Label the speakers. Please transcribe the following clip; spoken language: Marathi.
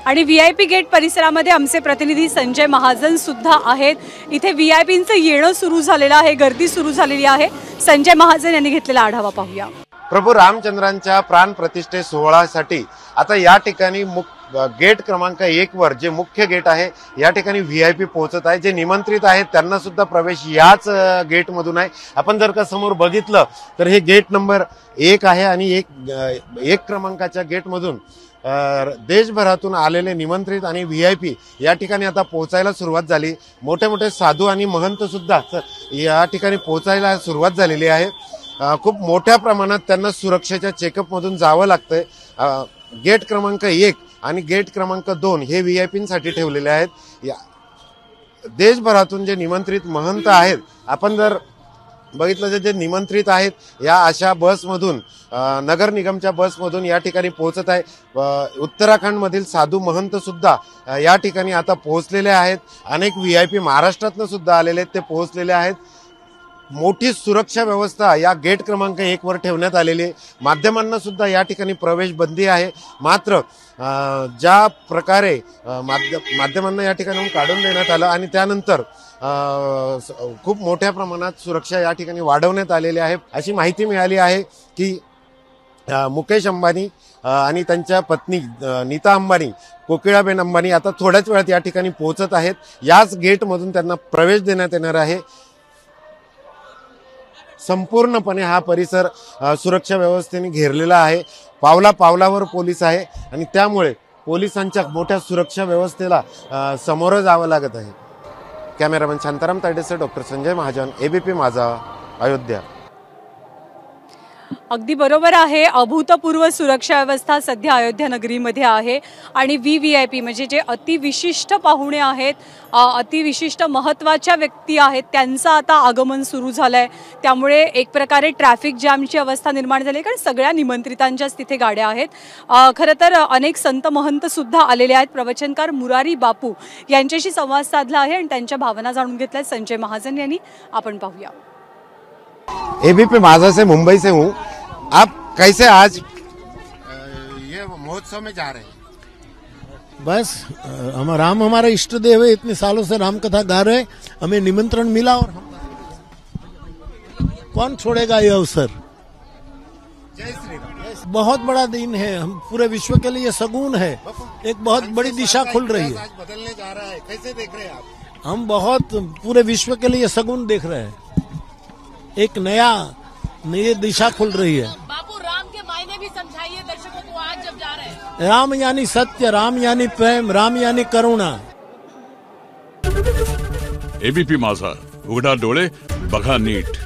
Speaker 1: आणि व्हीआयपी गेट परिसरामध्ये आमचे प्रतिनिधी संजय महाजन सुद्धा आहेत। इथे व्हीआयपींचं येणं सुरू झालेलं आहे, गर्दी सुरू झालेली आहे। संजय महाजन यांनी घेतलेला आढावा पाहूया।
Speaker 2: प्रभू रामचंद्रांच्या प्राण प्रतिष्ठे सोहळ्यासाठी आता या ठिकाणी गेट क्रमांक 1 वर जे मुख्य गेट आहे या ठिकाणी व्हीआयपी पोहोचत आहे। जे निमंत्रित आहेत त्यांना सुद्धा प्रवेश याच गेट मधून आहे। आपण जर का समोर बघितलं तर हे गेट नंबर 1 आहे आणि एक क्रमांकाच्या गेट मधून देशभरातून आलेले निमंत्रित आणि व्हीआयपी या ठिकाणी आता पोहोचायला सुरुवात झाली। मोठे मोठे साधू आणि महंत सुद्धा या ठिकाणी पोहोचायला सुरुवात झालेली आहे। खूप मोठ्या प्रमाणात त्यांना सुरक्षेच्या चेकअप मधून जावं लागतंय। गेट क्रमांक 1 आणि गेट क्रमांक 2 हे व्हीआयपींसाठी ठेवलेले आहेत। देशभरातून जे निमंत्रित महंत आहेत, आपण जर बघितलं जे निमंत्रित आहेत या अशा बसमधून नगर निगमच्या बसमधून या ठिकाणी पोहोचत आहे। उत्तराखंड मधील साधू महंत सुद्धा या ठिकाणी आता पोहोचलेले आहेत। अनेक व्हीआयपी महाराष्ट्रातून सुद्धा आलेले ते पोहोचलेले आहेत। मोठी सुरक्षा व्यवस्था या गेट क्रमांक 1 वर ठेवण्यात आलेली आहे। माध्यमांना सुद्धा या ठिकाणी प्रवेश बंदी आहे। मात्र ज्या प्रकारे माध्यमांना या ठिकाणी काढून देण्यात आलं आणि त्यानंतर खूप मोठ्या प्रमाणात सुरक्षा या ठिकाणी वाढवण्यात आलेली आहे। अशी माहिती मिळाली आहे की मुकेश अंबानी आणि त्यांच्या पत्नी नीता अंबानी, कोकिळाबेन अंबानी आता थोड्याच वेळात या ठिकाणी पोहोचत आहेत। याच गेटमधून त्यांना प्रवेश देण्यात येणार आहे। संपूर्णपणे हा परिसर सुरक्षा व्यवस्थेने घेरलेला आहे। पावला पावलावर पोलीस आहे आणि त्यामुळे पोलिसांच्या मोठ्या सुरक्षा व्यवस्थेला समोर जावं लागत आहे। कॅमेरामन शांताराम तायडेसह डॉक्टर संजय महाजन, एबीपी माझा, अयोध्या।
Speaker 1: अगदी बरोबर आहे। अभूतपूर्व सुरक्षा व्यवस्था सध्या अयोध्या नगरीमध्ये आहे आणि व्हीआयपी म्हणजे जे अतिविशिष्ट पाहुणे आहेत, अतिविशिष्ट महत्त्वाच्या व्यक्ती आहेत, त्यांचं आता आगमन सुरू झालंय। त्यामुळे एक प्रकारे ट्रॅफिक जॅमची अवस्था निर्माण झाली, कारण सगळ्या निमंत्रितांच्याच तिथे गाड्या आहेत। खरं तर अनेक संत महंत सुद्धा आलेले आहेत। प्रवचनकार मुरारी बापू यांच्याशी संवाद साधला आहे आणि त्यांच्या भावना जाणून घेतल्या संजय महाजन यांनी। आपण पाहूया।
Speaker 2: एबीपी माझा से मुंबई से हूँ। आप कैसे आज ये महोत्सव में जा रहे हैं?
Speaker 3: बस राम हमारा इष्ट देव है, इतने सालों से राम कथा गा रहे, हमें निमंत्रण मिला और हम कौन छोड़ेगा ये अवसर।
Speaker 2: जय श्री राम।
Speaker 3: बहुत बड़ा दिन है, हम पूरे विश्व के लिए सगुन है, एक बहुत बड़ी दिशा खुल रही है।
Speaker 2: आज बदलने जा रहा है, कैसे देख रहे हैं आप?
Speaker 3: हम बहुत पूरे विश्व के लिए सगुन देख रहे हैं। एक नई दिशा खुल रही है।
Speaker 4: बापू, राम के मायने भी समझाइए दर्शकों को आज जब जा रहे हैं।
Speaker 3: राम यानी सत्य, राम यानी प्रेम, राम यानी करुणा।
Speaker 5: एबीपी माझा, उघडा डोळे बघा नीट।